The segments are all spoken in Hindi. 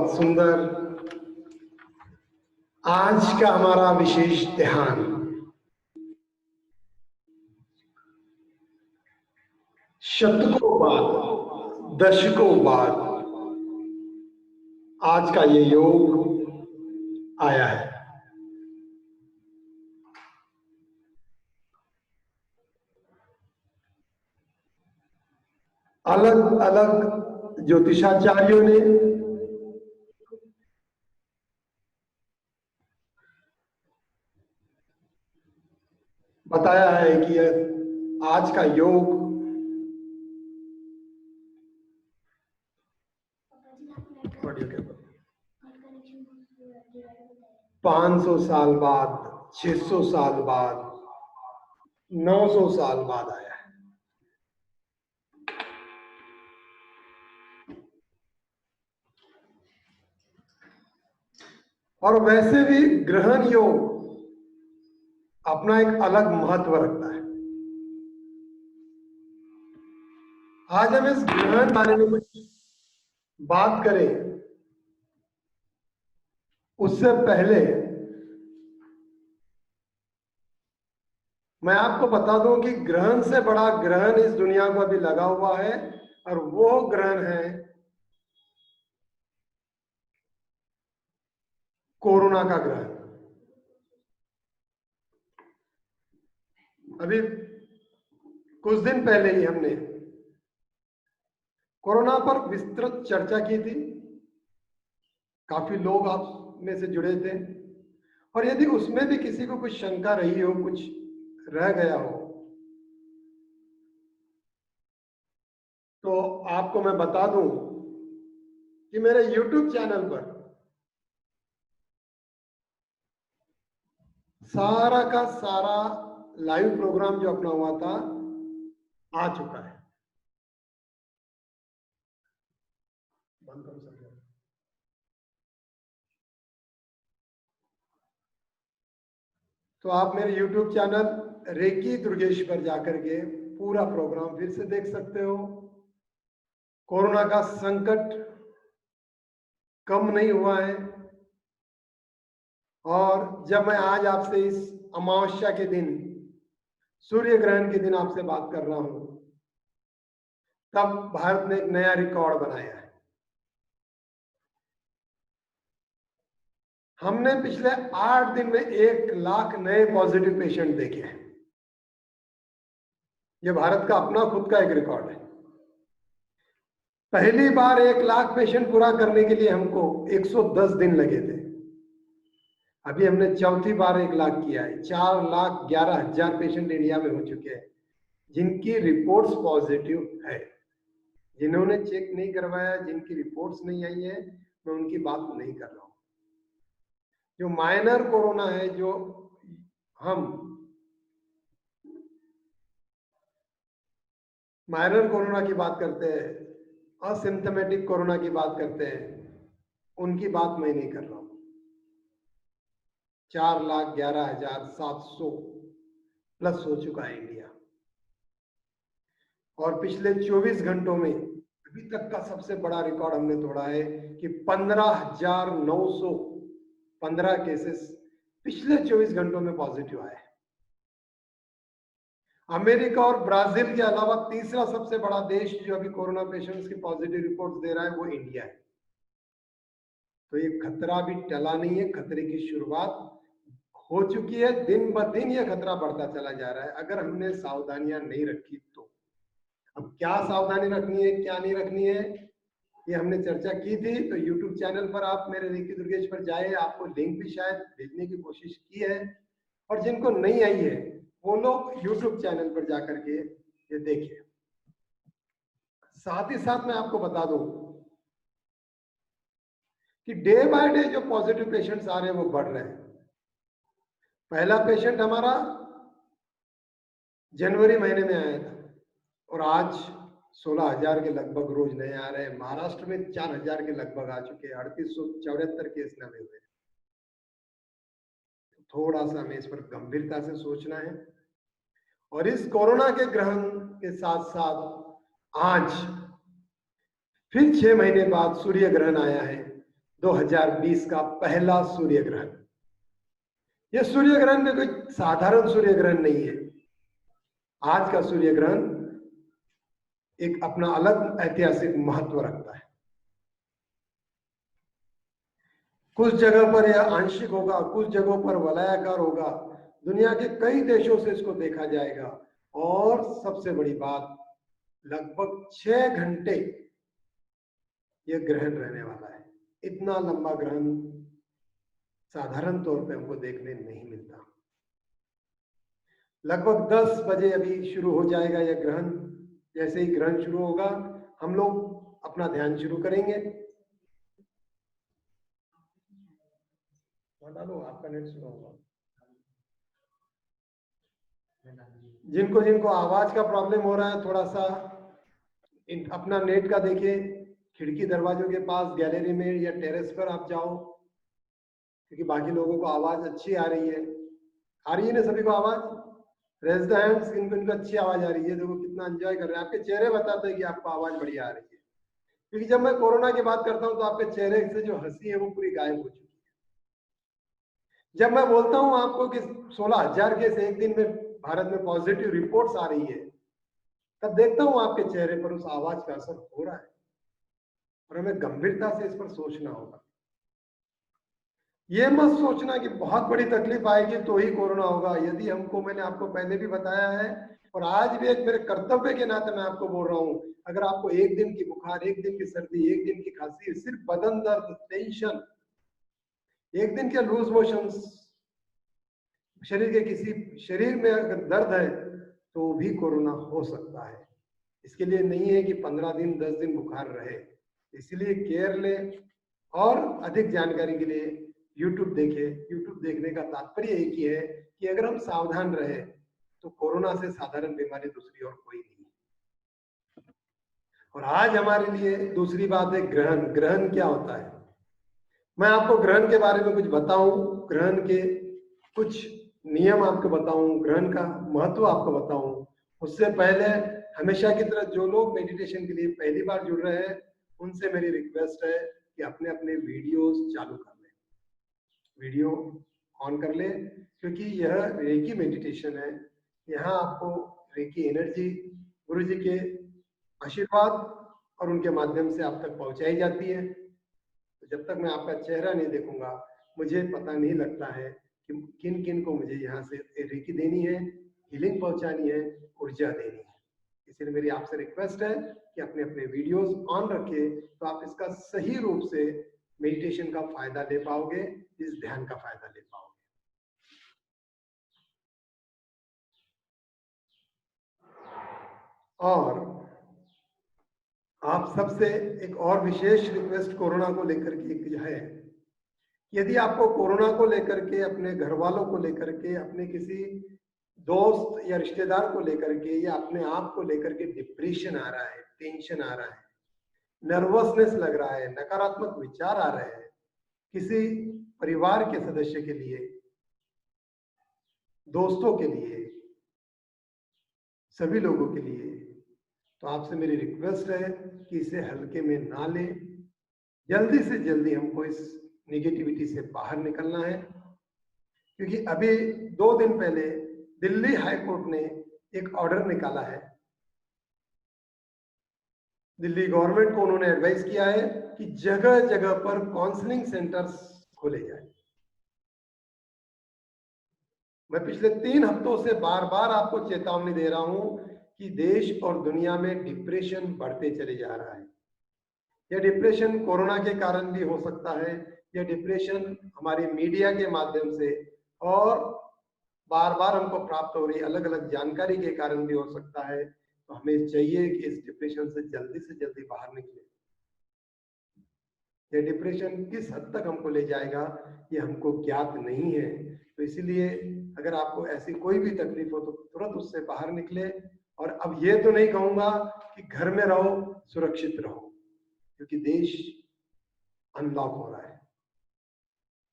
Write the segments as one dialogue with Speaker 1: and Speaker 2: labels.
Speaker 1: बहुत सुंदर। आज का हमारा विशेष ध्यान शतकों बाद, दशकों बाद आज का ये योग आया है। अलग अलग ज्योतिषाचार्यों ने बताया है कि आज का योग 500 साल बाद, 600 साल बाद, 900 साल बाद आया है। और वैसे भी ग्रहण योग अपना एक अलग महत्व रखता है। आज हम इस ग्रहण बारे में कुछ बात करें, उससे पहले मैं आपको बता दूं कि ग्रहण से बड़ा ग्रहण इस दुनिया को अभी लगा हुआ है, और वो ग्रहण है कोरोना का ग्रहण। अभी कुछ दिन पहले ही हमने कोरोना पर विस्तृत चर्चा की थी। काफी लोग आप में से जुड़े थे, और यदि उसमें भी किसी को कुछ शंका रही हो, कुछ रह गया हो, तो आपको मैं बता दूं कि मेरे YouTube चैनल पर सारा का सारा लाइव प्रोग्राम जो अपना हुआ था आ चुका है। बंद करो सब। तो आप मेरे YouTube चैनल रेकी दुर्गेश पर जाकर के पूरा प्रोग्राम फिर से देख सकते हो। कोरोना का संकट कम नहीं हुआ है, और जब मैं आज आपसे इस अमावस्या के दिन, सूर्य ग्रहण के दिन आपसे बात कर रहा हूं, तब भारत ने एक नया रिकॉर्ड बनाया है। हमने पिछले 8 दिन में 1 लाख नए पॉजिटिव पेशेंट देखे हैं। यह भारत का अपना खुद का एक रिकॉर्ड है। पहली बार 1 लाख पेशेंट पूरा करने के लिए हमको 110 दिन लगे थे। अभी हमने चौथी बार 1 लाख किया है। 4,11,000 पेशेंट इंडिया में हो चुके हैं जिनकी रिपोर्ट्स पॉजिटिव है। जिन्होंने चेक नहीं करवाया, जिनकी रिपोर्ट्स नहीं आई है, मैं उनकी बात नहीं कर रहा हूं। जो माइनर कोरोना है, जो हम माइनर कोरोना की बात करते हैं, असिम्टोमेटिक कोरोना की बात करते हैं, उनकी बात मैं नहीं कर रहा हूं। 4,11,700 प्लस हो चुका है इंडिया। और पिछले 24 घंटों में अभी तक का सबसे बड़ा रिकॉर्ड हमने तोड़ा है कि 15,915 केसेस पिछले 24 घंटों में पॉजिटिव आए हैं। अमेरिका और ब्राजील के अलावा तीसरा सबसे बड़ा देश जो अभी कोरोना पेशेंट्स की पॉजिटिव रिपोर्ट्स दे रहा है वो इंडिया है। तो ये खतरा भी टला नहीं है, खतरे की शुरुआत हो चुकी है। दिन ब दिन ये खतरा बढ़ता चला जा रहा है अगर हमने सावधानियां नहीं रखी तो। अब क्या सावधानी रखनी है, क्या नहीं रखनी है, ये हमने चर्चा की थी। तो YouTube चैनल पर आप मेरे रेकी दुर्गेश पर जाए, आपको लिंक भी शायद भेजने की कोशिश की है, और जिनको नहीं आई है वो लोग YouTube चैनल पर जाकर के ये देखिए। साथ ही साथ मैं आपको बता दूं कि डे बाय डे जो पॉजिटिव पेशेंट्स आ रहे हैं वो बढ़ रहे हैं। पहला पेशेंट हमारा जनवरी महीने में आया था, और आज 16,000 के लगभग रोज नए आ रहे हैं। महाराष्ट्र में 4,000 के लगभग आ चुके हैं। 3874 केस नए हुए। थोड़ा सा हमें इस पर गंभीरता से सोचना है। और इस कोरोना के ग्रहण के साथ साथ आज फिर 6 महीने बाद सूर्य ग्रहण आया है, 2020 का पहला सूर्य ग्रहण। यह सूर्य ग्रहण में कोई साधारण सूर्य ग्रहण नहीं है। आज का सूर्य ग्रहण एक अपना अलग ऐतिहासिक महत्व रखता है। कुछ जगह पर यह आंशिक होगा, कुछ जगहों पर वलयाकार होगा। दुनिया के कई देशों से इसको देखा जाएगा और सबसे बड़ी बात, लगभग 6 घंटे यह ग्रहण रहने वाला है। इतना लंबा ग्रहण साधारण तौर पे हमको देखने नहीं मिलता। लगभग 10 बजे अभी शुरू हो जाएगा यह ग्रहण। जैसे ही ग्रहण शुरू होगा हम लोग अपना ध्यान शुरू करेंगे। डालो, आपका नेट स्लो होगा। जिनको जिनको आवाज का प्रॉब्लम हो रहा है, थोड़ा सा अपना नेट का देखिए। खिड़की दरवाजों के पास, गैलरी में या टेरेस पर आप जाओ, क्योंकि बाकी लोगों को आवाज अच्छी आ रही है। आ रही है ना सभी को आवाज? रेज द हैंड्स इनको अच्छी आवाज आ रही है। देखो कितना एंजॉय कर रहे हैं। आपके चेहरे बताते हैं कि आपको आवाज बढ़िया आ रही है। क्योंकि जब मैं कोरोना की बात करता हूं तो आपके चेहरे से जो हंसी है वो पूरी गायब हो चुकी है। जब मैं बोलता हूं आपको कि 16,000 केस एक दिन में भारत में पॉजिटिव रिपोर्ट्स आ रही है, तब देखता हूं आपके चेहरे पर उस आवाज का असर हो रहा है और हमें गंभीरता से इस पर सोचना होगा। ये मत सोचना कि बहुत बड़ी तकलीफ आएगी तो ही कोरोना होगा। यदि हमको, मैंने आपको पहले भी बताया है और आज भी एक मेरे कर्तव्य के नाते मैं आपको बोल रहा हूं, अगर आपको एक दिन की बुखार, एक दिन की सर्दी, एक दिन की खांसी, सिर्फ बदन दर्द, टेंशन, एक दिन के लूज मोशंस, शरीर के किसी शरीर में अगर दर्द है तो भी कोरोना हो सकता है। इसके लिए नहीं है कि 15 दिन 10 दिन बुखार रहे। इसलिए केयर ले और अधिक जानकारी के लिए YouTube देखें। YouTube देखने का तात्पर्य एक ही है कि अगर हम सावधान रहे तो कोरोना से साधारण बीमारी दूसरी और कोई नहीं है। और आज हमारे लिए दूसरी बात है ग्रहण। ग्रहण क्या होता है? मैं आपको ग्रहण के बारे में कुछ बताऊं, ग्रहण के कुछ नियम आपको बताऊं, ग्रहण का महत्व आपको बताऊं। उससे पहले हमेशा की तरह जो लोग मेडिटेशन के लिए पहली बार जुड़ रहे हैं उनसे मेरी रिक्वेस्ट है कि अपने अपने वीडियोस चालू कर लें, वीडियो ऑन कर ले, क्योंकि यह रेकी मेडिटेशन है। यहाँ आपको रेकी एनर्जी गुरु जी के आशीर्वाद और उनके माध्यम से आप तक पहुंचाई जाती है। तो जब तक मैं आपका चेहरा नहीं देखूंगा मुझे पता नहीं लगता है कि किन किन को मुझे यहाँ से रेकी देनी है, हीलिंग पहुंचानी है, ऊर्जा देनी है। इसलिए मेरी आपसे रिक्वेस्ट है कि अपने अपने वीडियोस ऑन रखें, तो आप इसका सही रूप से मेडिटेशन का फायदा ले पाओगे, इस ध्यान का फायदा ले पाओगे। और आप सबसे एक और विशेष रिक्वेस्ट कोरोना को लेकर के है, यदि आपको कोरोना को लेकर के, अपने घर वालों को लेकर के, अपने किसी दोस्त या रिश्तेदार को लेकर के या अपने आप को लेकर के डिप्रेशन आ रहा है, टेंशन आ रहा है, नर्वसनेस लग रहा है, नकारात्मक विचार आ रहे हैं किसी परिवार के सदस्य के लिए, दोस्तों के लिए, सभी लोगों के लिए, तो आपसे मेरी रिक्वेस्ट है कि इसे हल्के में ना लें। जल्दी से जल्दी हमको इस निगेटिविटी से बाहर निकलना है, क्योंकि अभी 2 दिन पहले दिल्ली हाई कोर्ट ने एक ऑर्डर निकाला है। दिल्ली गवर्नमेंट को उन्होंने एडवाइस किया है कि जगह जगह पर काउंसलिंग सेंटर्स खोले जाए। मैं पिछले 3 हफ्तों से बार बार आपको चेतावनी दे रहा हूं कि देश और दुनिया में डिप्रेशन बढ़ते चले जा रहा है। यह डिप्रेशन कोरोना के कारण भी हो सकता है, यह डिप्रेशन हमारी मीडिया के माध्यम से और बार बार हमको प्राप्त हो रही अलग अलग जानकारी के कारण भी हो सकता है। तो हमें चाहिए कि इस डिप्रेशन से जल्दी बाहर निकले। यह डिप्रेशन किस हद तक हमको ले जाएगा ये हमको ज्ञात नहीं है। तो इसीलिए अगर आपको ऐसी कोई भी तकलीफ हो तो तुरंत उससे बाहर निकले। और अब ये तो नहीं कहूंगा कि घर में रहो, सुरक्षित रहो, क्योंकि देश अनलॉक हो रहा है।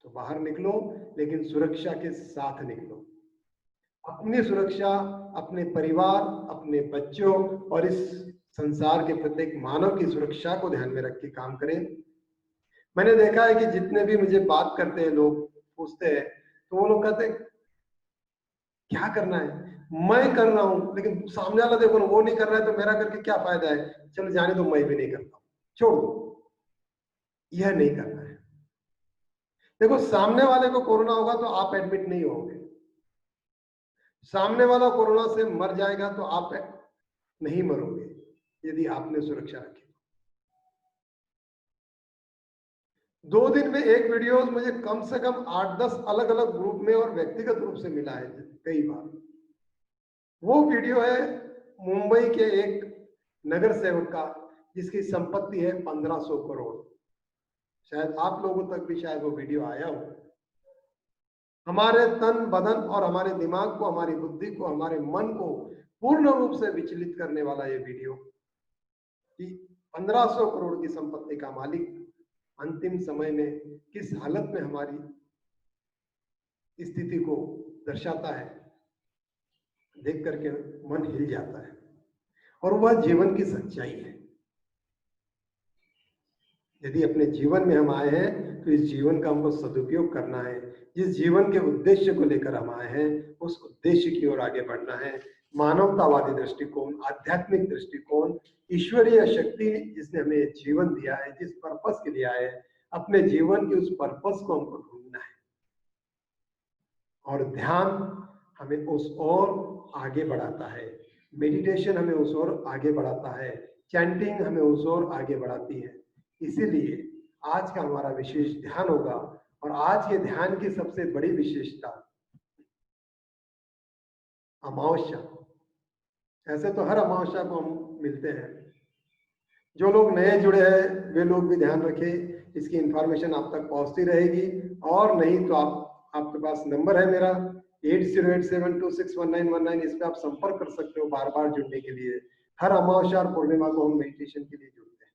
Speaker 1: तो बाहर निकलो, लेकिन सुरक्षा के साथ निकलो। अपनी सुरक्षा, अपने परिवार, अपने बच्चों और इस संसार के प्रत्येक मानव की सुरक्षा को ध्यान में रख के काम करें। मैंने देखा है कि जितने भी मुझे बात करते हैं लोग, पूछते हैं, तो वो लोग कहते हैं क्या करना है, मैं कर रहा हूं, लेकिन सामने वाला देखो ना वो नहीं कर रहा है तो मेरा करके क्या फायदा है, चलो जाने दो, मैं भी नहीं करता, छोड़ दो, यह नहीं करना है। देखो सामने वाले को कोरोना होगा तो आप एडमिट नहीं होंगे, सामने वाला कोरोना से मर जाएगा तो आप नहीं मरोगे, यदि आपने सुरक्षा रखी। 2 दिन में एक वीडियो मुझे कम से कम 8-10 अलग अलग ग्रुप में और व्यक्तिगत रूप से मिला है कई बार। वो वीडियो है मुंबई के एक नगर सेवक का, जिसकी संपत्ति है 1500 करोड़। शायद आप लोगों तक भी शायद वो वीडियो आया हो। हमारे तन बदन और हमारे दिमाग को, हमारी बुद्धि को, हमारे मन को पूर्ण रूप से विचलित करने वाला ये वीडियो कि 1500 करोड़ की संपत्ति का मालिक अंतिम समय में किस हालत में हमारी स्थिति को दर्शाता है, देख करके मन हिल जाता है। और वह जीवन की सच्चाई है। यदि अपने जीवन में हम आए हैं तो इस जीवन का हमको सदुपयोग करना है। जिस जीवन के उद्देश्य को लेकर हम आए हैं उस उद्देश्य की ओर आगे बढ़ना है। मानवतावादी दृष्टिकोण, आध्यात्मिक दृष्टिकोण, ईश्वरीय शक्ति जिसने हमें जीवन दिया है, जिस पर्पस के लिए आए हैं, अपने जीवन के उस पर्पस को हमको ढूंढना है। और ध्यान हमें उस ओर आगे बढ़ाता है, मेडिटेशन हमें उस ओर आगे बढ़ाता है, चैंटिंग हमें उस ओर आगे बढ़ाती है। इसीलिए आज का हमारा विशेष ध्यान होगा। और आज के ध्यान की सबसे बड़ी विशेषता अमावस्या। ऐसे तो हर अमावस्या को हम मिलते हैं। जो लोग नए जुड़े हैं वे लोग भी ध्यान रखें, इसकी इंफॉर्मेशन आप तक पहुंचती रहेगी। और नहीं तो आपके पास नंबर है मेरा 8087261919, इस पे आप संपर्क कर सकते हो बार बार जुड़ने के लिए। हर अमावस्या और पूर्णिमा को हम मेडिटेशन के लिए जुड़ते हैं।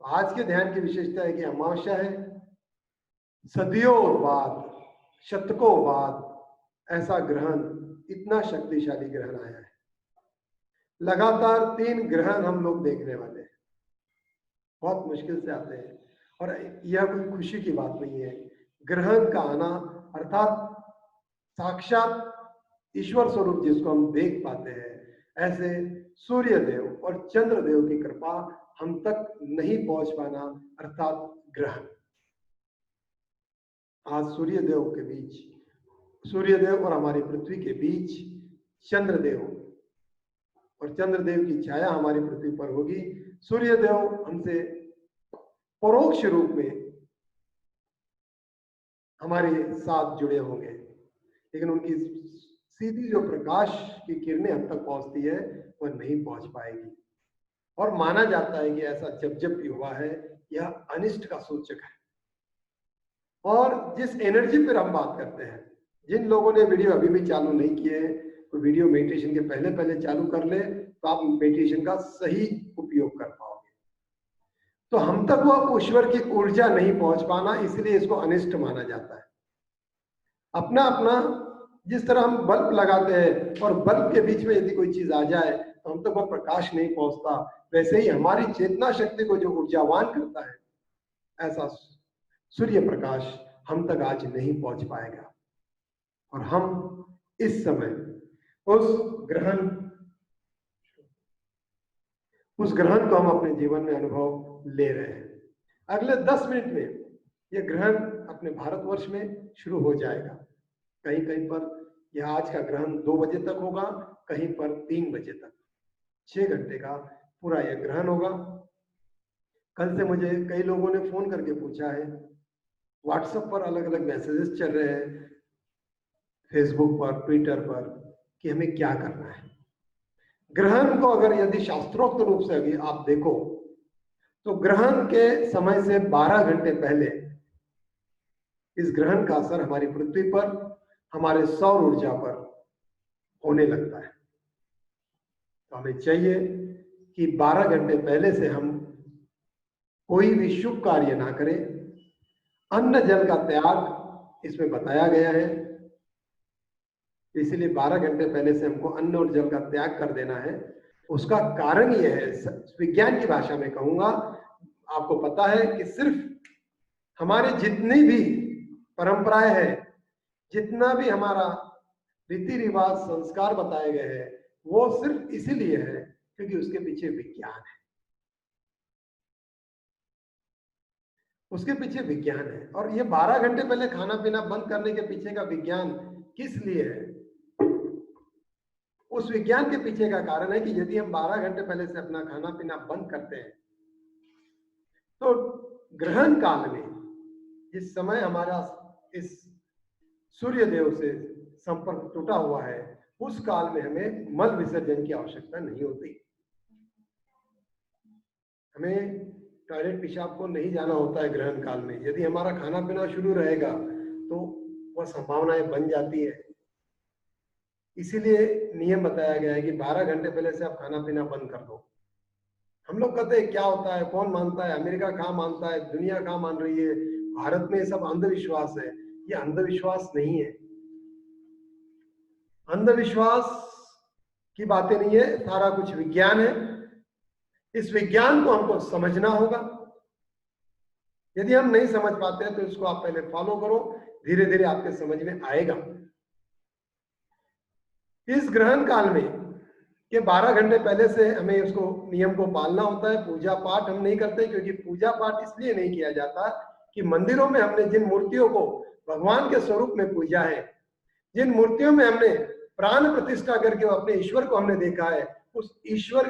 Speaker 1: तो आज के ध्यान की विशेषता है कि अमावस्या है, सदियों बाद, शतकों बाद ऐसा ग्रहण, इतना शक्तिशाली ग्रहण आया है। लगातार 3 ग्रहण हम लोग देखने वाले हैं, बहुत मुश्किल से आते हैं। और यह कोई खुशी की बात नहीं है। ग्रहण का आना अर्थात साक्षात ईश्वर स्वरूप जिसको हम देख पाते हैं, ऐसे सूर्य देव और चंद्र देव की कृपा हम तक नहीं पहुंच पाना अर्थात ग्रहण। आज सूर्य देव के बीच, सूर्य देव और हमारी पृथ्वी के बीच चंद्रदेव, और चंद्रदेव की छाया हमारी पृथ्वी पर होगी। सूर्य देव हमसे परोक्ष रूप में हमारे साथ जुड़े होंगे, लेकिन उनकी सीधी जो प्रकाश की किरणें हम तक पहुंचती है वह नहीं पहुंच पाएगी। और माना जाता है कि ऐसा जब जब भी हुआ है यह अनिष्ट का सूचक है। और जिस एनर्जी पर हम बात करते हैं, जिन लोगों ने वीडियो अभी भी चालू नहीं किए हैं, तो वीडियो मेडिटेशन के पहले चालू कर ले तो आप मेडिटेशन का सही उपयोग कर पाओगे। तो हम तक वह ईश्वर की ऊर्जा नहीं पहुंच पाना, इसलिए इसको अनिष्ट माना जाता है। अपना अपना, जिस तरह हम बल्ब लगाते हैं और बल्ब के बीच में यदि कोई चीज आ जाए तो हम तक वह प्रकाश नहीं पहुंचता, वैसे ही हमारी चेतना शक्ति को जो ऊर्जावान करता है, ऐसा सूर्य प्रकाश हम तक आज नहीं पहुंच पाएगा। और हम इस समय उस ग्रहण को हम अपने जीवन में अनुभव ले रहे हैं। अगले 10 मिनट में यह ग्रहण अपने भारतवर्ष में शुरू हो जाएगा। कहीं कहीं पर यह आज का ग्रहण 2 बजे तक होगा, कहीं पर 3 बजे तक, 6 घंटे का पूरा यह ग्रहण होगा। कल से मुझे कई लोगों ने फोन करके पूछा है, व्हाट्सएप पर अलग अलग मैसेजेस चल रहे हैं, फेसबुक पर, ट्विटर पर, कि हमें क्या करना है। ग्रहण को अगर यदि शास्त्रोक्त रूप से अभी आप देखो तो ग्रहण के समय से 12 घंटे पहले इस ग्रहण का असर हमारी पृथ्वी पर, हमारे सौर ऊर्जा पर होने लगता है। तो हमें चाहिए कि 12 घंटे पहले से हम कोई भी शुभ कार्य ना करें। अन्न जल का त्याग इसमें बताया गया है, इसलिए 12 घंटे पहले से हमको अन्न और जल का त्याग कर देना है। उसका कारण यह है, विज्ञान की भाषा में कहूंगा, आपको पता है कि सिर्फ हमारे जितनी भी परंपराएं हैं, जितना भी हमारा रीति रिवाज संस्कार बताए गए हैं, वो सिर्फ इसीलिए है क्योंकि उसके पीछे विज्ञान है, उसके पीछे विज्ञान है। और ये 12 घंटे पहले खाना पीना बंद करने के पीछे का विज्ञान किस लिए है? उस विज्ञान के पीछे का कारण है कि यदि हम 12 घंटे पहले से अपना खाना पीना बंद करते हैं तो ग्रहण काल में, जिस समय हमारा इस सूर्य देव से संपर्क टूटा हुआ है, उस काल में हमें मल विसर्जन की आवश्यकता नहीं होती। हमें टॉयलेट पेशाब को नहीं जाना होता है ग्रहण काल में। यदि हमारा खाना पीना शुरू रहेगा तो वह संभावनाएं बन जाती है। इसीलिए नियम बताया गया है कि 12 घंटे पहले से आप खाना पीना बंद कर दो। हम लोग कहते हैं क्या होता है, कौन मानता है, अमेरिका कहाँ मानता है, दुनिया कहाँ मान रही है, भारत में ये सब अंधविश्वास है। ये अंधविश्वास नहीं है, अंधविश्वास की बातें नहीं है, सारा कुछ विज्ञान है। इस विज्ञान को हमको समझना होगा। यदि हम नहीं समझ पाते हैं तो इसको आप पहले फॉलो करो, धीरे धीरे आपके समझ में आएगा। इस ग्रहण काल में के 12 घंटे पहले से हमें उसको नियम को पालना होता है। पूजा पाठ हम नहीं करते, क्योंकि पूजा पाठ इसलिए नहीं किया जाता कि मंदिरों में हमने जिन मूर्तियों को भगवान के स्वरूप में पूजा है, जिन मूर्तियों में हमने प्राण प्रतिष्ठा करके अपने ईश्वर को हमने देखा है, उस ईश्वर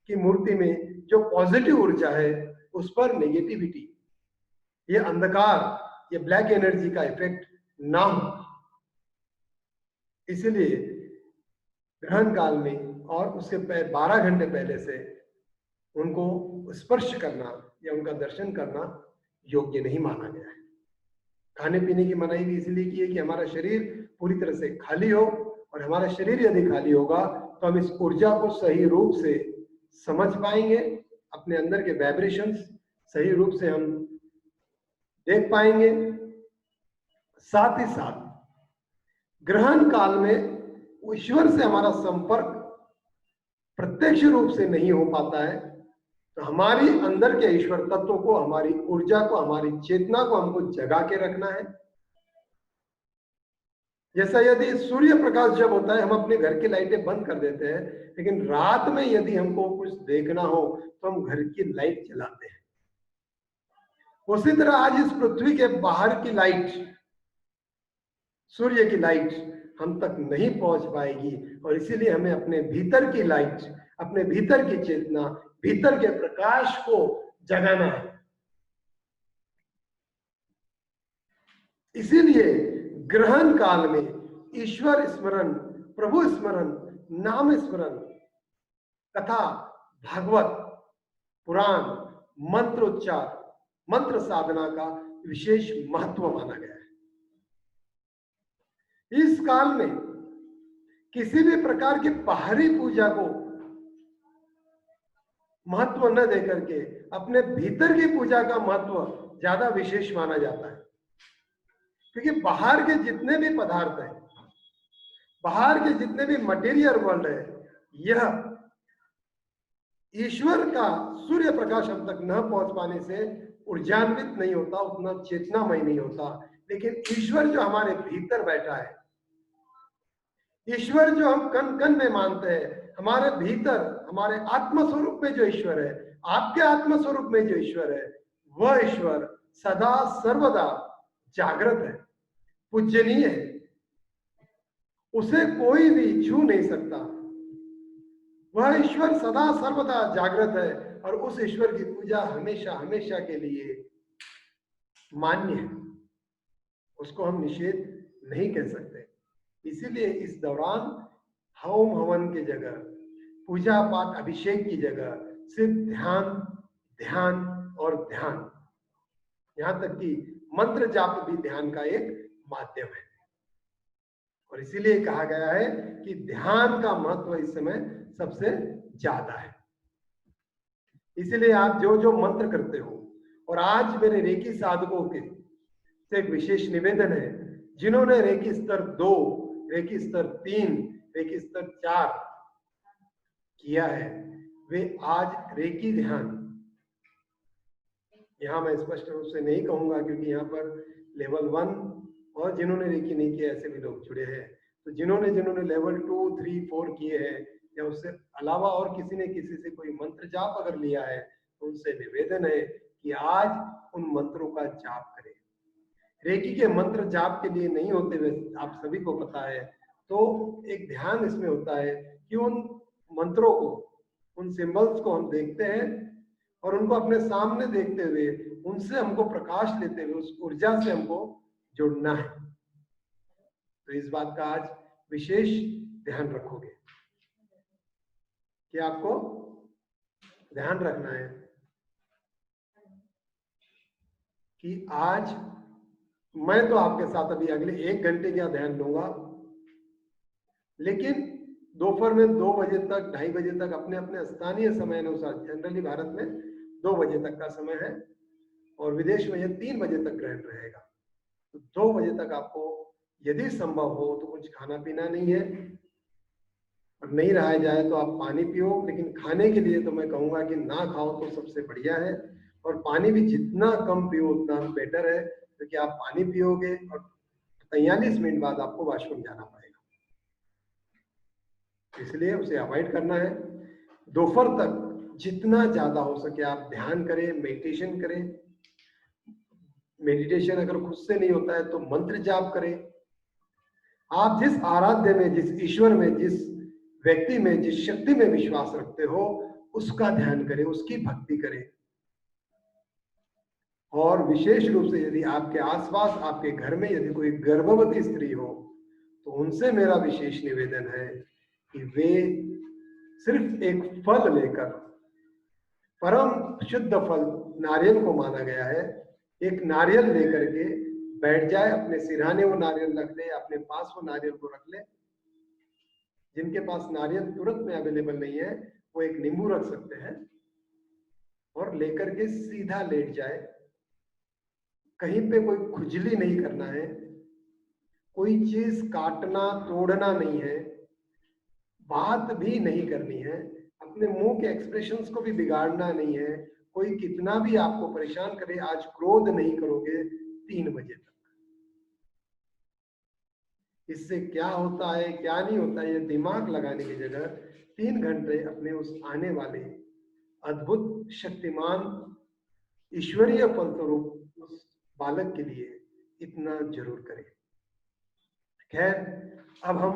Speaker 1: की मूर्ति में जो पॉजिटिव ऊर्जा है उस पर नेगेटिविटी, ये अंधकार, ये ब्लैक एनर्जी का इफेक्ट ना हो। इसीलिए ग्रहण काल में और उसके 12 घंटे पहले से उनको स्पर्श करना या उनका दर्शन करना योग्य नहीं माना गया है। खाने पीने की मनाही भी इसलिए की है कि हमारा शरीर पूरी तरह से खाली हो, और हमारा शरीर यदि खाली होगा तो हम इस ऊर्जा को सही रूप से समझ पाएंगे, अपने अंदर के वाइब्रेशंस सही रूप से हम देख पाएंगे। साथ ही साथ ग्रहण काल में ईश्वर से हमारा संपर्क प्रत्यक्ष रूप से नहीं हो पाता है, तो हमारी अंदर के ईश्वर तत्व को, हमारी ऊर्जा को, हमारी चेतना को हमको जगा के रखना है। जैसा यदि सूर्य प्रकाश जब होता है हम अपने घर की लाइटें बंद कर देते हैं, लेकिन रात में यदि हमको कुछ देखना हो तो हम घर की लाइट जलाते हैं। उसी तरह आज इस पृथ्वी के बाहर की लाइट, सूर्य की लाइट हम तक नहीं पहुंच पाएगी, और इसीलिए हमें अपने भीतर की लाइट, अपने भीतर की चेतना, भीतर के प्रकाश को जगाना है। इसीलिए ग्रहण काल में ईश्वर स्मरण, प्रभु स्मरण, नाम स्मरण तथा भागवत पुराण, मंत्रोच्चार, मंत्र साधना का विशेष महत्व माना गया है। इस काल में किसी भी प्रकार की बाहरी पूजा को महत्व न देकर के अपने भीतर की पूजा का महत्व ज्यादा विशेष माना जाता है। क्योंकि बाहर के जितने भी पदार्थ हैं, बाहर के जितने भी मटेरियल वर्ल्ड है, यह ईश्वर का सूर्य प्रकाश हम तक न पहुंच पाने से ऊर्जान्वित नहीं होता, उतना चेतनामय नहीं होता। लेकिन ईश्वर जो हमारे भीतर बैठा है, ईश्वर जो हम कण कण में मानते हैं, हमारे भीतर, हमारे आत्म स्वरूप में जो ईश्वर है, आपके आत्म स्वरूप में जो ईश्वर है, वह ईश्वर सदा सर्वदा जागृत है, पूजनीय है, उसे कोई भी छू नहीं सकता। वह ईश्वर सदा सर्वदा जागृत है, और उस ईश्वर की पूजा हमेशा हमेशा के लिए मान्य है, उसको हम निषेध नहीं कह सकते। इसीलिए इस दौरान होम हवन की जगह, पूजा पाठ अभिषेक की जगह सिर्फ ध्यान, ध्यान और ध्यान, यहां तक कि मंत्र जाप भी ध्यान का एक माध्यम है। और इसीलिए कहा गया है कि ध्यान का महत्व इस समय सबसे ज्यादा है। इसीलिए आप जो जो मंत्र करते हो, और आज मेरे रेकी साधकों के से एक विशेष निवेदन है, जिन्होंने रेकी स्तर 2, रेकी स्तर 3, रेकी स्तर 4 किया है, वे आज रेकी ध्यान यहाँ मैं स्पष्ट रूप से नहीं कहूंगा, क्योंकि यहाँ पर लेवल 1 और जिन्होंने रेकी नहीं किया ऐसे भी लोग जुड़े हैं। तो जिन्होंने लेवल 2, 3, 4 किए हैं या उससे अलावा और किसी ने किसी से कोई मंत्र जाप अगर लिया है, तो उनसे निवेदन है कि आज उन मंत्रों का जाप करें। रेकी के मंत्र जाप के लिए नहीं होते हुए आप सभी को पता है, तो एक ध्यान इसमें होता है कि उन मंत्रों को, उन सिंबल्स को हम देखते हैं और उनको अपने सामने देखते हुए उनसे हमको प्रकाश लेते हुए उस ऊर्जा से हमको जुड़ना है। तो इस बात का आज विशेष ध्यान रखोगे कि आपको ध्यान रखना है कि आज मैं तो आपके साथ अभी अगले 1 घंटे का ध्यान लूंगा, लेकिन दोपहर में 2 बजे तक, 2:30 बजे तक अपने अपने स्थानीय समय अनुसार, जनरली भारत में 2 बजे तक का समय है और विदेश में यह 3 बजे तक ग्रहण रहेगा। तो 2 बजे तक आपको यदि संभव हो तो कुछ खाना पीना नहीं है, और नहीं रहा जाए तो आप पानी पियो, लेकिन खाने के लिए तो मैं कहूंगा कि ना खाओ तो सबसे बढ़िया है, और पानी भी जितना कम पियो उतना बेटर है, क्योंकि आप पानी पियोगे और 43 मिनट बाद आपको वॉशरूम जाना पड़ेगा, इसलिए उसे अवॉइड करना है। दोपहर तक जितना ज्यादा हो सके आप ध्यान करें, मेडिटेशन करें। मेडिटेशन अगर खुद से नहीं होता है तो मंत्र जाप करें। आप जिस आराध्य में, जिस ईश्वर में, जिस व्यक्ति में, जिस शक्ति में विश्वास रखते हो उसका ध्यान करें, उसकी भक्ति करें। और विशेष रूप से यदि आपके आसपास, आपके घर में यदि कोई गर्भवती स्त्री हो तो उनसे मेरा विशेष निवेदन है कि वे सिर्फ एक फल लेकर, परम शुद्ध फल नारियल को माना गया है, एक नारियल लेकर के बैठ जाए, अपने सिरहाने वो नारियल रख ले, अपने पास वो नारियल को रख ले। जिनके पास नारियल तुरंत में अवेलेबल नहीं है वो एक नींबू रख सकते हैं और लेकर के सीधा लेट जाए। कहीं पे कोई खुजली नहीं करना है, कोई चीज काटना तोड़ना नहीं है, बात भी नहीं करनी है, अपने मुंह के एक्सप्रेशंस को भी बिगाड़ना नहीं है। कोई कितना भी आपको परेशान करे, आज क्रोध नहीं करोगे 3 बजे तक। इससे क्या होता है क्या नहीं होता है ये दिमाग लगाने की जगह 3 घंटे अपने उस आने वाले अद्भुत शक्तिमान ईश्वरीय फलस्वरूप उस बालक के लिए इतना जरूर करें। खैर, अब हम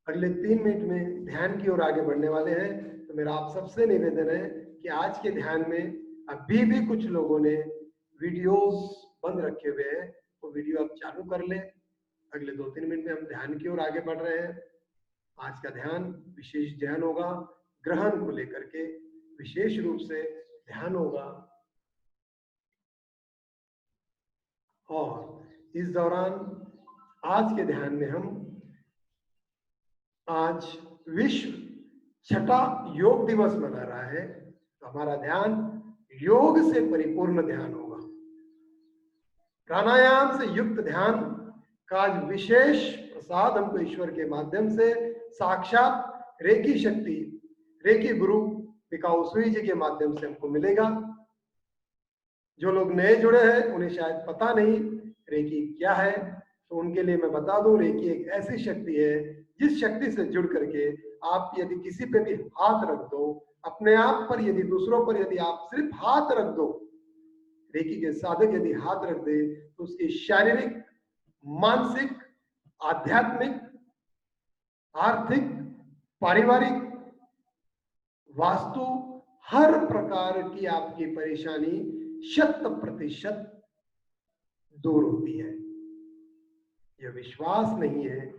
Speaker 1: अगले 3 मिनट में ध्यान की ओर आगे बढ़ने वाले हैं। तो मेरा आप सबसे निवेदन है कि आज के ध्यान में अभी भी कुछ लोगों ने वीडियोस बंद रखे हुए हैं, वो वीडियो आप चालू कर लें। अगले 2-3 मिनट में हम ध्यान की ओर आगे बढ़ रहे हैं। आज का ध्यान विशेष ध्यान होगा, ग्रहण को लेकर के विशेष रूप से ध्यान होगा। और इस दौरान आज के ध्यान में हम आज विश्व 6ठा योग दिवस मना रहा है, तो हमारा ध्यान योग से परिपूर्ण ध्यान होगा। प्राणायाम से युक्त ध्यान का विशेष प्रसाद हमको ईश्वर के माध्यम से साक्षात रेकी शक्ति, रेकी गुरु पिकाऊ सुई जी के माध्यम से हमको मिलेगा। जो लोग नए जुड़े हैं उन्हें शायद पता नहीं रेकी क्या है, तो उनके लिए मैं बता दूं, रेकी एक ऐसी शक्ति है जिस शक्ति से जुड़ करके आप यदि किसी पे भी हाथ रख दो, अपने आप पर यदि, दूसरों पर यदि आप सिर्फ हाथ रख दो, रेकी के साधक यदि हाथ रख दे तो उसकी शारीरिक, मानसिक, आध्यात्मिक, आर्थिक, पारिवारिक, वास्तु, हर प्रकार की आपकी परेशानी 100% दूर होती है। यह विश्वास नहीं है,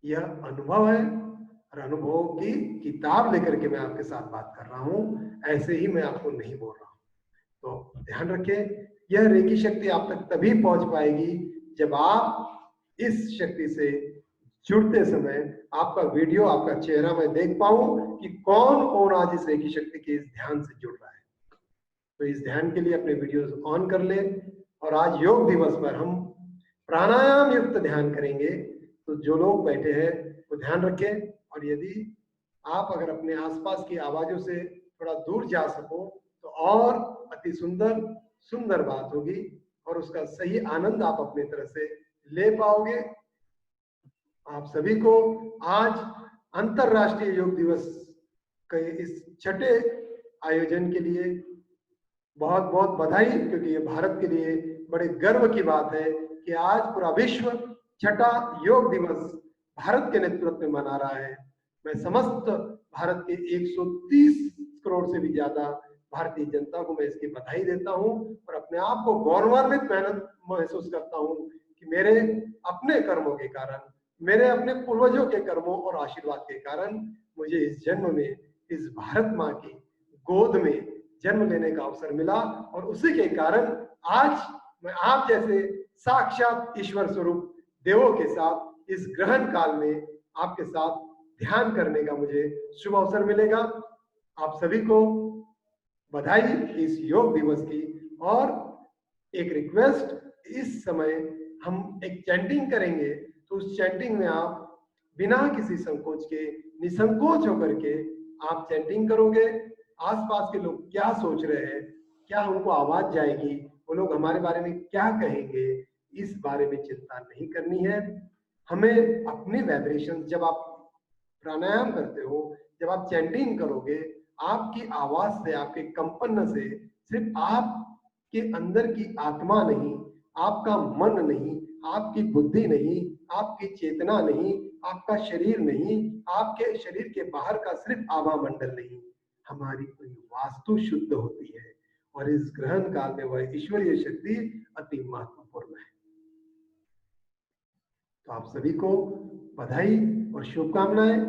Speaker 1: यह अनुभव है, और अनुभव की किताब लेकर के मैं आपके साथ बात कर रहा हूं, ऐसे ही मैं आपको नहीं बोल रहा हूं। तो ध्यान रखें, यह रेकी शक्ति आप तक तभी पहुंच पाएगी जब आप इस शक्ति से जुड़ते समय आपका वीडियो, आपका चेहरा मैं देख पाऊं कि कौन कौन आज इस रेकी शक्ति के इस ध्यान से जुड़ रहा है। तो इस ध्यान के लिए अपने वीडियोस ऑन कर ले। और आज योग दिवस पर हम प्राणायाम युक्त ध्यान करेंगे, तो जो लोग बैठे हैं वो ध्यान रखें। और यदि आप अगर अपने आसपास की आवाजों से थोड़ा दूर जा सको तो और अति सुंदर सुंदर बात होगी और उसका सही आनंद आप अपनी तरह से ले पाओगे। आप सभी को आज अंतरराष्ट्रीय योग दिवस के इस छठे आयोजन के लिए बहुत बहुत बधाई, क्योंकि ये भारत के लिए बड़े गर्व की बात है कि आज पूरा विश्व छठा योग दिवस भारत के नेतृत्व में मना रहा है। मैं समस्त भारत के 130 करोड़ से भी ज्यादा भारतीय जनता को मैं इसकी बधाई देता हूं और अपने आप को गौरवान्वित महसूस करता हूं कि मेरे अपने कर्मों के कारण, मेरे अपने पूर्वजों के कर्मों और आशीर्वाद के कारण मुझे इस जन्म में इस भारत माँ की गोद में जन्म लेने का अवसर मिला और उसी के कारण आज मैं आप जैसे साक्षात ईश्वर स्वरूप देवों के साथ इस ग्रहण काल में आपके साथ ध्यान करने का मुझे शुभ अवसर मिलेगा। आप सभी को बधाई इस योग दिवस की। और एक रिक्वेस्ट, इस समय हम एक चैंटिंग करेंगे, तो उस चैंटिंग में आप बिना किसी संकोच के निसंकोच होकर के आप चैंटिंग करोगे। आसपास के लोग क्या सोच रहे हैं, क्या उनको आवाज जाएगी, वो लोग हमारे बारे में क्या कहेंगे, इस बारे में चिंता नहीं करनी है। हमें अपनी वाइब्रेशन, जब आप प्राणायाम करते हो, जब आप चैंटिंग करोगे, आपकी आवाज से, आपके कंपन से सिर्फ आपके अंदर की आत्मा नहीं, आपका मन नहीं, आपकी बुद्धि नहीं, आपकी चेतना नहीं, आपका शरीर नहीं, आपके शरीर के बाहर का सिर्फ आभा मंडल नहीं, हमारी पूरी वास्तु शुद्ध होती है और इस ग्रहण काल में वह ईश्वरीय शक्ति अति महत्वपूर्ण है। तो आप सभी को बधाई और शुभकामनाएं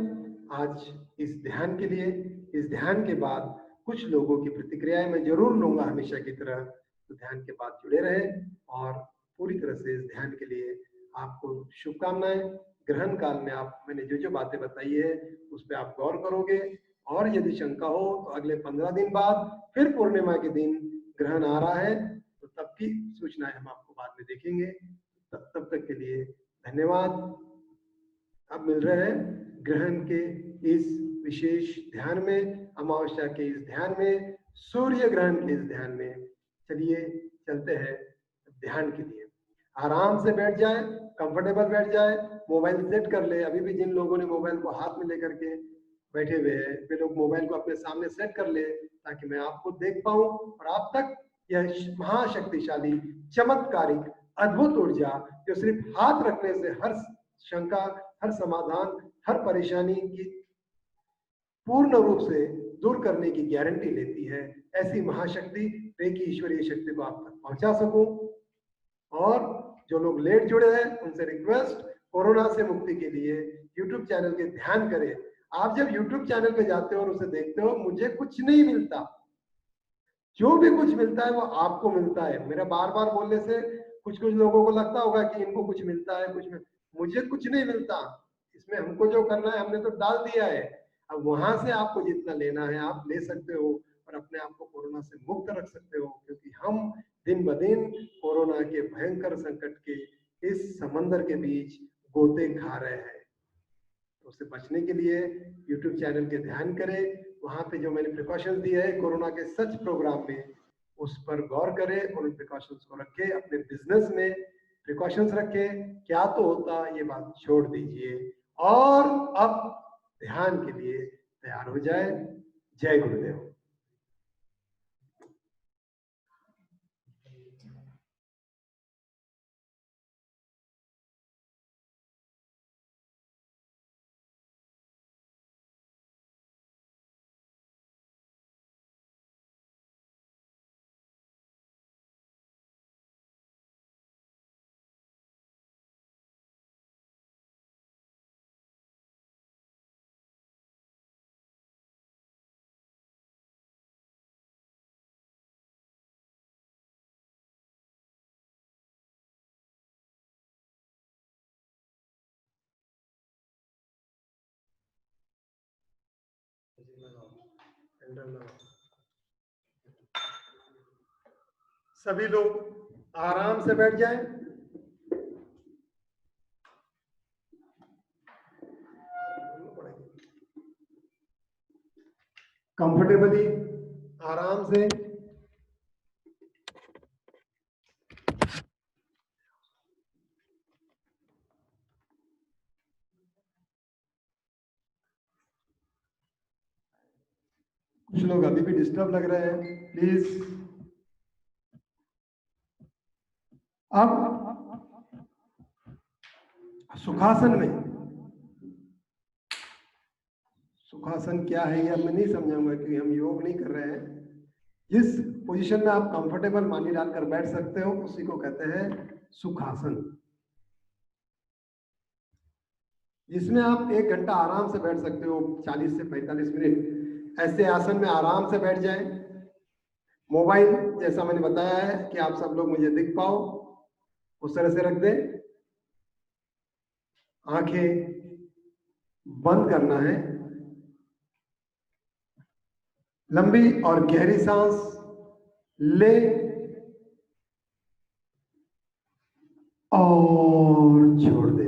Speaker 1: आज इस ध्यान के लिए। इस ध्यान के बाद कुछ लोगों की प्रतिक्रियाएं मैं जरूर लूंगा हमेशा की तरह, तो ध्यान के बाद जुड़े रहे और पूरी तरह से इस ध्यान के लिए आपको शुभकामनाएं। ग्रहण काल में आप, मैंने जो जो बातें बताई है उस पर आप गौर करोगे और यदि शंका हो तो अगले 15 दिन बाद फिर पूर्णिमा के दिन ग्रहण आ रहा है, तो तब की सूचनाएं हम आपको बाद में देखेंगे। तब तक के लिए धन्यवाद। अब मिल रहे हैं ग्रहण के इस विशेष ध्यान में, अमावस्या के इस ध्यान में, सूर्य ग्रहण के इस ध्यान में। चलिए चलते हैं ध्यान के लिए। आराम से बैठ जाए, कंफर्टेबल बैठ जाए, मोबाइल सेट कर ले। अभी भी जिन लोगों ने मोबाइल को हाथ में लेकर के बैठे हुए हैं, वे लोग मोबाइल को अपने सामने सेट कर ले ताकि मैं आपको देख पाऊं और आप तक यह महाशक्तिशाली, चमत्कारिक, अद्भुत ऊर्जा जो सिर्फ हाथ रखने से हर शंका, हर समाधान, हर परेशानी की पूर्ण रूप से दूर करने की गारंटी लेती है, ऐसी महाशक्ति, रेकी ईश्वरीय शक्ति को आप तक पहुंचा सकूं। और जो लोग लेट जुड़े हैं उनसे रिक्वेस्ट, कोरोना से मुक्ति के लिए YouTube चैनल के ध्यान करें। आप जब YouTube चैनल पे जाते हो और उसे देखते हो, मुझे कुछ नहीं मिलता, जो भी कुछ मिलता है वो आपको मिलता है। मेरा बार बार बोलने से कुछ कुछ लोगों को लगता होगा कि इनको कुछ मिलता है, मुझे कुछ नहीं मिलता। इसमें हमको जो करना है हमने तो डाल दिया है। अब वहां से आपको जितना लेना है आप ले सकते हो और अपने आप को कोरोना से मुक्त रख सकते हो, क्योंकि हम दिन ब दिन कोरोना के भयंकर संकट के इस समंदर के बीच गोते खा रहे हैं। तो उससे बचने के लिए YouTube चैनल के ध्यान करें। वहां पे जो मैंने प्रिकॉशंस दिए है कोरोना के सच प्रोग्राम में, उस पर गौर करें और उन प्रिकॉशंस को रखें। अपने बिजनेस में प्रिकॉशंस रखें, क्या तो होता ये बात छोड़ दीजिए और अब ध्यान के लिए तैयार हो जाए। जय गुरुदेव। सभी लोग आराम से बैठ जाएं। कंफर्टेबली, आराम से कुछ लोग अभी भी डिस्टर्ब लग रहे हैं, प्लीज। अब सुखासन में, सुखासन क्या है ये अब मैं नहीं समझाऊंगा क्योंकि हम योग नहीं कर रहे हैं। जिस पोजीशन में आप कंफर्टेबल मानी डालकर बैठ सकते हो उसी को कहते हैं सुखासन, जिसमें आप 1 घंटा आराम से बैठ सकते हो, 40 से 45 मिनट ऐसे आसन में आराम से बैठ जाएं। मोबाइल जैसा मैंने बताया है कि आप सब लोग मुझे दिख पाओ उस तरह से रख दें, आंखें बंद करना है, लंबी और गहरी सांस ले और छोड़ दे।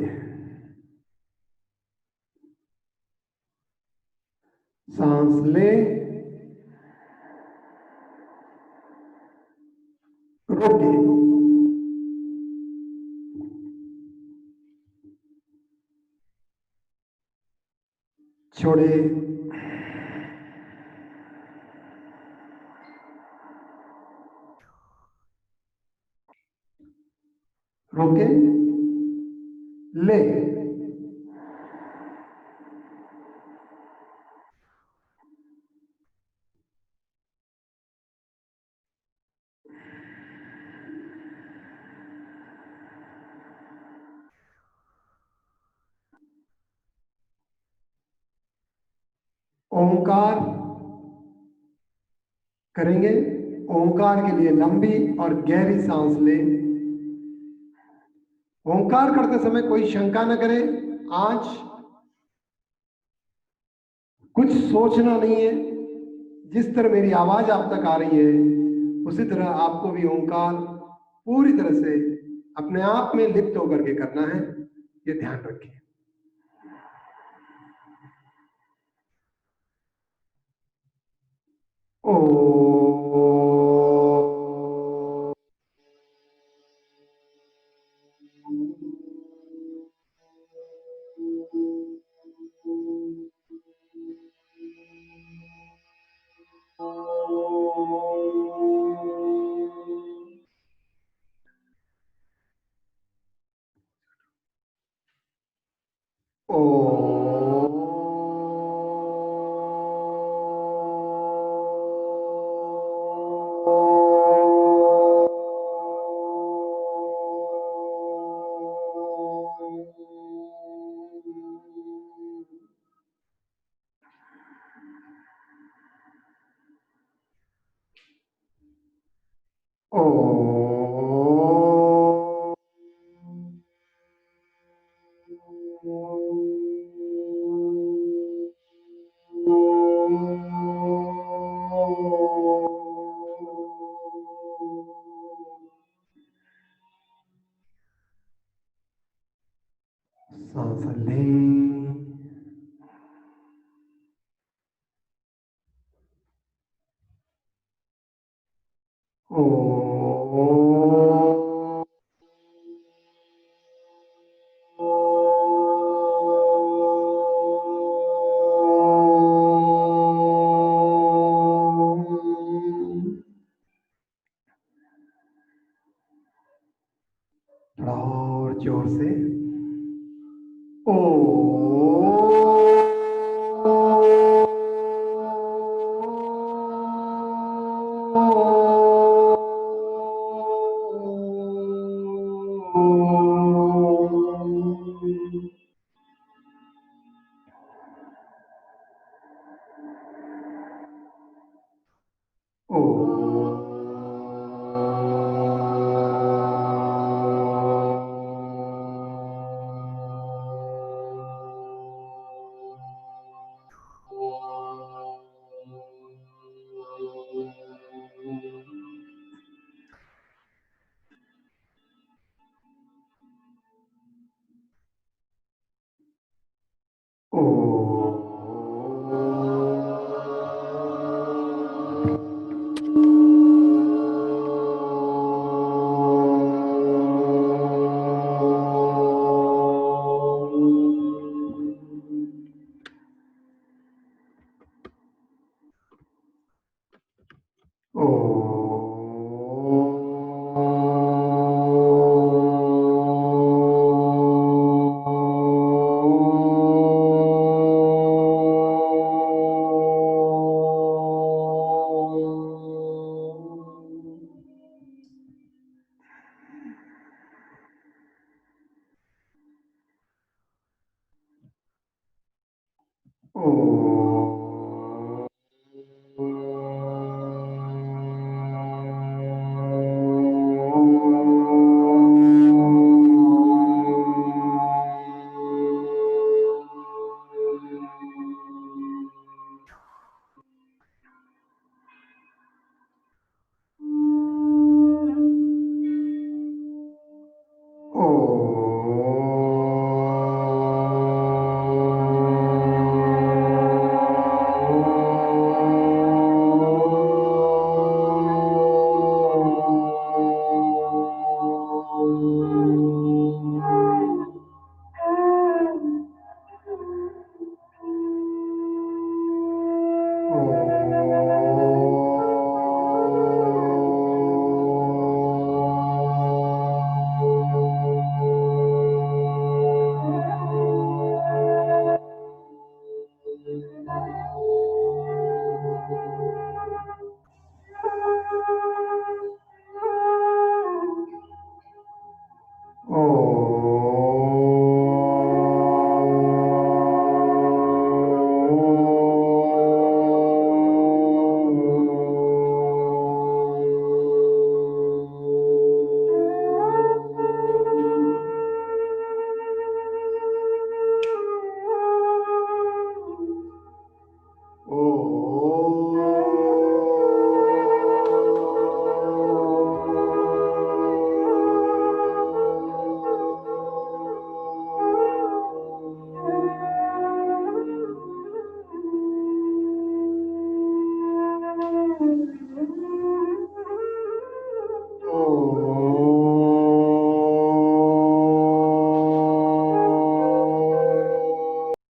Speaker 1: सांस ले, रोके, छोड़े, रोके, ले, ओंकार करेंगे। ओंकार के लिए लंबी और गहरी सांस ले। ओंकार करते समय कोई शंका न करें, आज कुछ सोचना नहीं है। जिस तरह मेरी आवाज आप तक आ रही है उसी तरह आपको भी ओंकार पूरी तरह से अपने आप में लिप्त होकर के करना है, ये ध्यान रखिए। ओ ओ ओ सांस लें, ओ थोड़ा और जोर से, ओ ओ ओ ओ